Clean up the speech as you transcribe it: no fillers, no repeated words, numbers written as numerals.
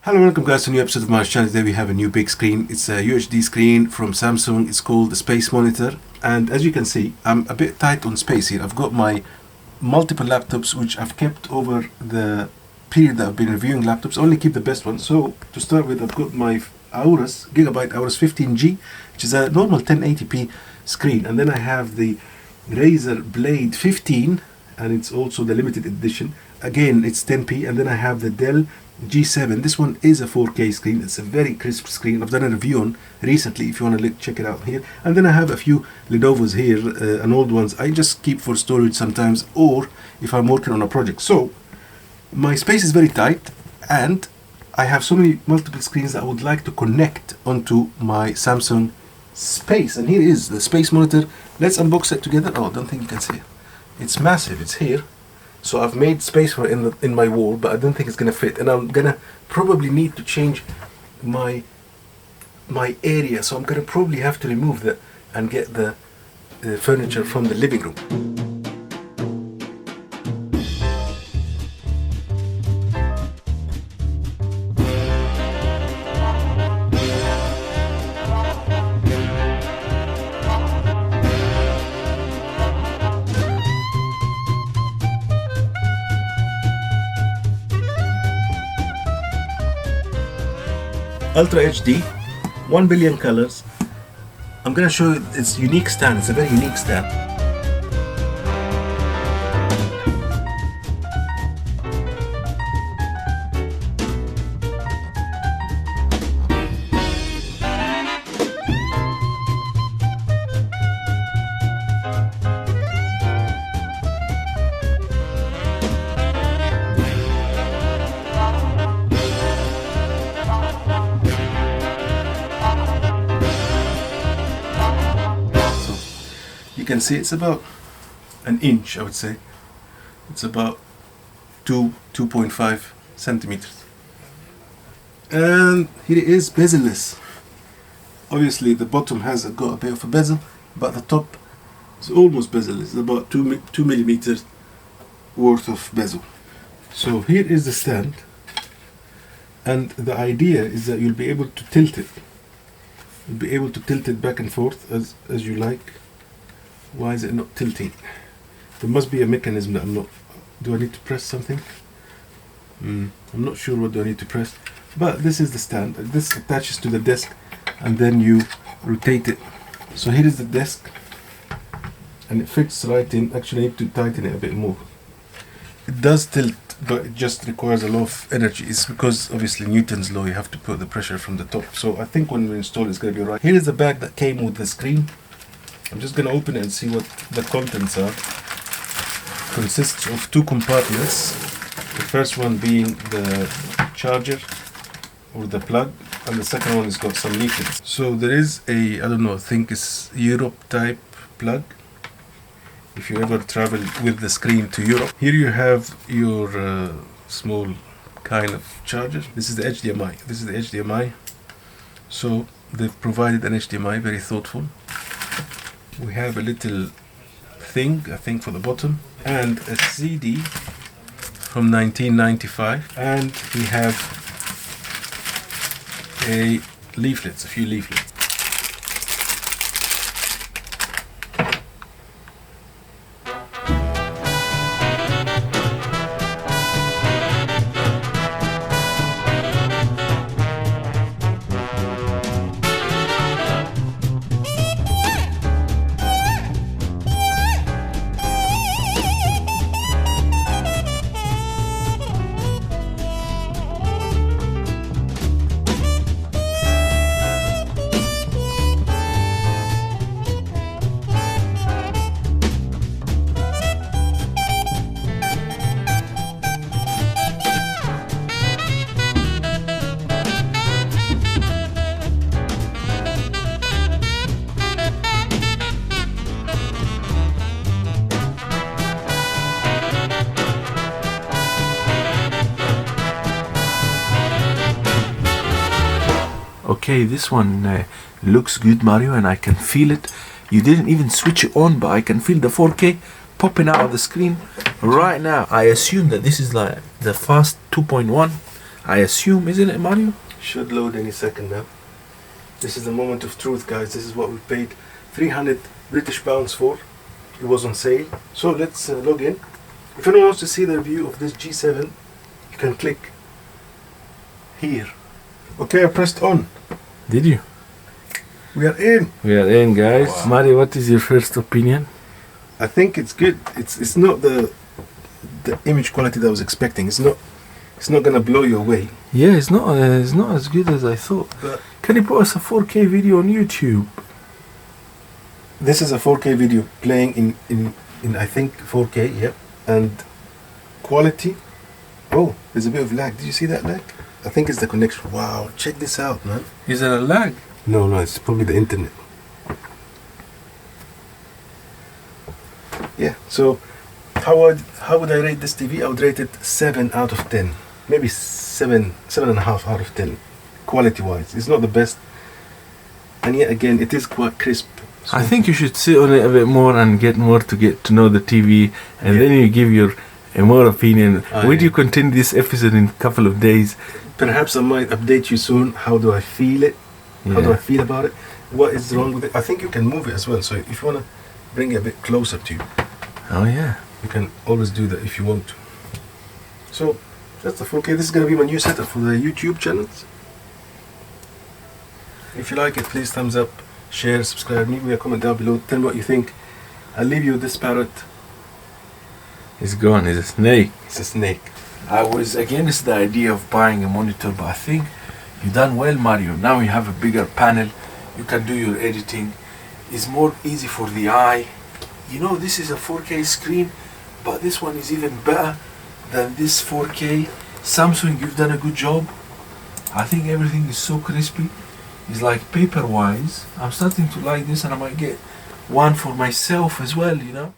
Hello, welcome guys to a new episode of my channel. Today we have a new big screen. It's a UHD screen from Samsung. It's called the Space Monitor, and as you can see, I'm a bit tight on space here. I've got my multiple laptops which I've kept over the period that I've been reviewing laptops. Only keep the best ones. So to start with, I've got my Aorus Gigabyte Aorus 15G, which is a normal 1080p screen, and then I have the Razer Blade 15, and it's also the limited edition. Again, it's 10p, and then I have the Dell G7. This one is a 4K screen. It's a very crisp screen. I've done a review on recently if you want to check it out here. And then I have a few Lenovo's here, and old ones I just keep for storage sometimes, or if I'm working on a project. So my space is very tight, and I have so many multiple screens that I would like to connect onto my Samsung Space. And here is the Space Monitor. Let's unbox it together. Oh, I don't think you can see it. It's massive. It's here. So I've made space for it in my wall, but I don't think it's gonna fit, and I'm gonna probably need to change my area. So I'm gonna probably have to remove that and get the furniture from the living room. Ultra HD, 1 billion colors. I'm gonna show you its unique stand. It's a very unique stand. You can see it's about an inch, I would say. It's about 2.5 centimeters. And here it is, bezel-less. Obviously the bottom has got a bit of a bezel, but the top is almost bezel-less. It's about 2 millimeters worth of bezel. So here is the stand, and the idea is that you'll be able to tilt it. You'll be able to tilt it back and forth as you like. Why is it not tilting? There must be a mechanism that I'm not... Do I need to press something? I'm not sure what do I need to press. But this is the stand. This attaches to the desk, and then you rotate it. So here is the desk, and it fits right in. Actually, I need to tighten it a bit more. It does tilt, but it just requires a lot of energy. It's because obviously Newton's law, you have to put the pressure from the top. So I think when we install it, it's going to be right. Here is the bag that came with the screen. I'm just going to open it and see what the contents are. It consists of 2 compartments. The first one being the charger or the plug, and the second one has got some leaflets. So there is a, I don't know, I think it's Europe type plug. If you ever travel with the screen to Europe. Here you have your small kind of charger. This is the HDMI. So they've provided an HDMI, very thoughtful. We have a little thing, I think, for the bottom, and a CD from 1995, and we have a few leaflets. Okay, this one looks good, Mario, and I can feel it. You didn't even switch it on, but I can feel the 4K popping out of the screen right now. I assume that this is like the fast 2.1. I assume, isn't it, Mario? Should load any second now. This is the moment of truth, guys. This is what we paid 300 British pounds for. It was on sale. So let's log in. If anyone wants to see the review of this G7, you can click here. Okay, I pressed on. Did you? We are in. We are in, guys. Wow. Mario, what is your first opinion? I think it's good. It's not the image quality that I was expecting. It's not gonna blow you away. Yeah, it's not as good as I thought. But Can you put us a 4K video on YouTube? this is a 4K video playing in I think 4K. Yep. And quality. Oh, there's a bit of lag. Did you see that lag? I think it's the connection. Wow, check this out, man. Is there a lag? No, it's probably the internet. Yeah, so how would I rate this TV? I would rate it 7 out of 10. Maybe 7.5 out of 10. Quality wise. It's not the best. And yet again, it is quite crisp. So I think you should sit on it a bit more and get to know the TV, and then you give your more opinion. Will you continue this episode in a couple of days? perhaps I might update you soon. How do I feel it? How do I feel about it? What is wrong with it? I think you can move it as well. So if you want to bring it a bit closer to you. Oh yeah. You can always do that if you want to. So that's the 4K. This is going to be my new setup for the YouTube channels. If you like it, please thumbs up, share, subscribe, leave me a comment down below. Tell me what you think. I'll leave you with this parrot. It's gone. It's a snake. It's a snake. I was against the idea of buying a monitor, but I think you done well, Mario. Now you have a bigger panel. You can do your editing. It's more easy for the eye. You know, this is a 4K screen, but this one is even better than this 4K. Samsung, you've done a good job. I think everything is so crispy. It's like paper-wise. I'm starting to like this, and I might get one for myself as well, you know.